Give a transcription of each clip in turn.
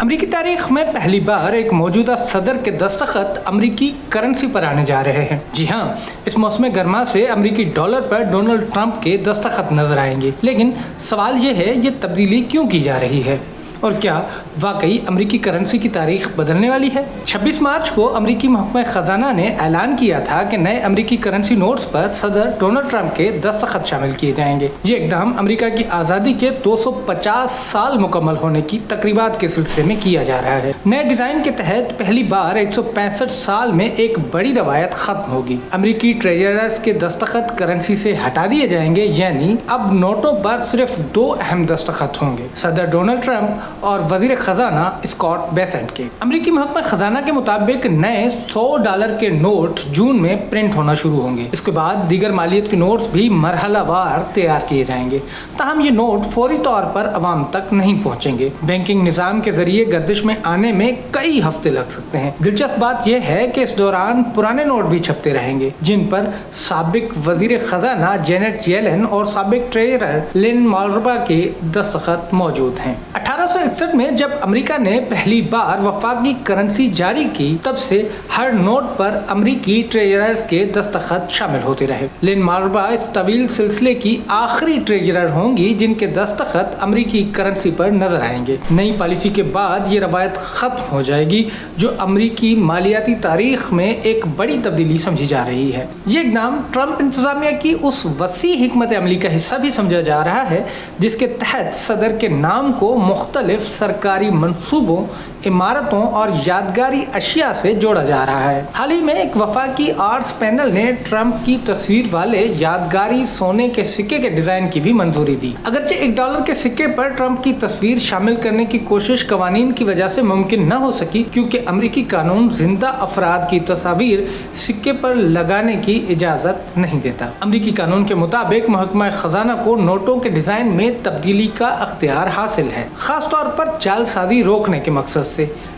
अमरीकी तारीख में पहली बार एक मौजूदा सदर के दस्तखत अमरीकी करेंसी पर आने जा रहे हैं। जी हाँ, इस मौसम गर्मा से अमरीकी डॉलर पर डोनाल्ड ट्रंप के दस्तखत नजर आएंगे। लेकिन सवाल ये है, ये तब्दीली क्यों की जा रही है और क्या वाकई अमरीकी करेंसी की तारीख बदलने वाली है? 26 मार्च को अमरीकी महकमा खजाना ने ऐलान किया था कि नए अमरीकी करेंसी नोट्स पर सदर डोनाल्ड ट्रंप के दस्तखत शामिल किए जाएंगे। ये इकदाम अमरीका की आज़ादी के 250 साल मुकम्मल होने की तकरीबात के सिलसिले में किया जा रहा है। नए डिजाइन के तहत पहली बार 165 साल में एक बड़ी रवायत खत्म होगी। अमरीकी ट्रेजरर्स के दस्तखत करेंसी से हटा दिए जाएंगे, यानी अब नोटों पर सिर्फ 2 अहम दस्तखत होंगे, सदर डोनाल्ड ट्रंप और वजीर खजाना स्कॉट बेसेंट के। अमरीकी महकमा खजाना के मुताबिक नए $100 के नोट जून में प्रिंट होना शुरू होंगे। इसके बाद दीगर मालियत के नोट्स भी मरहलावार तैयार किए जाएंगे। ताहम ये नोट फौरी तौर पर अवाम तक नहीं पहुंचेंगे। बैंकिंग निजाम के जरिए गर्दिश में आने में कई हफ्ते लग सकते हैं। दिलचस्प बात यह है कि इस दौरान पुराने नोट भी छपते रहेंगे, जिन पर साबिक वजीर खजाना जेनेट येलेन और साबिक ट्रेजरर लिन मालरबा के दस्तखत मौजूद हैं। 1861 में जब अमेरिका ने पहली बार वफाकी करेंसी जारी की, तब से हर नोट पर अमेरिकी ट्रेजरर्स के दस्तखत शामिल होते रहे। लिन मालरबा इस तवील सिलसिले की आखिरी ट्रेजरर होंगी जिनके दस्तखत अमेरिकी करेंसी पर नजर आएंगे। नई पॉलिसी के बाद ये रवायत खत्म हो जाएगी, जो अमेरिकी मालियाती तारीख में एक बड़ी तब्दीली समझी जा रही है। ये इकदाम ट्रंप इंतजामिया की उस वसी हिकमत अमली का हिस्सा भी समझा जा रहा है, जिसके तहत सदर के नाम को मुख्तलिफ सरकारी मंसूबों, इमारतों और यादगारी अशिया से जोड़ा जा रहा है। हाल ही में एक वफाकी आर्ट्स पैनल ने ट्रंप की तस्वीर वाले यादगारी सोने के सिक्के के डिजाइन की भी मंजूरी दी। अगरचे $1 के सिक्के पर ट्रंप की तस्वीर शामिल करने की कोशिश कवानीन की वजह से मुमकिन न हो सकी, क्योंकि अमरीकी कानून जिंदा अफराद की तस्वीर सिक्के पर लगाने की इजाजत नहीं देता। अमरीकी कानून के मुताबिक महकमा खजाना को नोटों के डिजाइन में तब्दीली का अख्तियार हासिल है, खास तौर पर जालसाजी रोकने के मकसद से।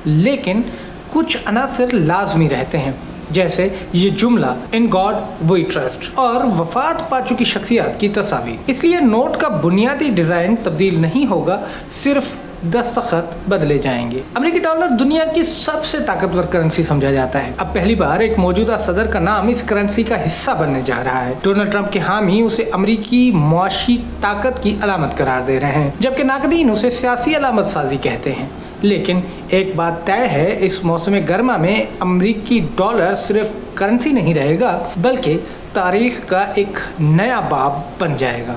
लेकिन कुछ अनासर लाजमी रहते हैं, जैसे ये जुमला इन गॉड वी ट्रस्ट और वफात पा चुकी शख्सियत की तस्वीर। इसलिए नोट का बुनियादी डिजाइन तब्दील नहीं होगा, सिर्फ दस्तखत बदले जाएंगे। अमेरिकी डॉलर दुनिया की सबसे ताकतवर करेंसी समझा जाता है। अब पहली बार एक मौजूदा सदर का नाम इस करेंसी का हिस्सा बनने जा रहा है। डोनाल्ड ट्रंप के हामी उसे अमेरिकी मुआशी ताकत की अलामत करार दे रहे हैं, जबकि नाकदीन उसे सियासी अलामत साजी कहते हैं। लेकिन एक बात तय है, इस मौसम गर्मा में अमेरिकी डॉलर सिर्फ करेंसी नहीं रहेगा, बल्कि तारीख का एक नया बाब बन जाएगा।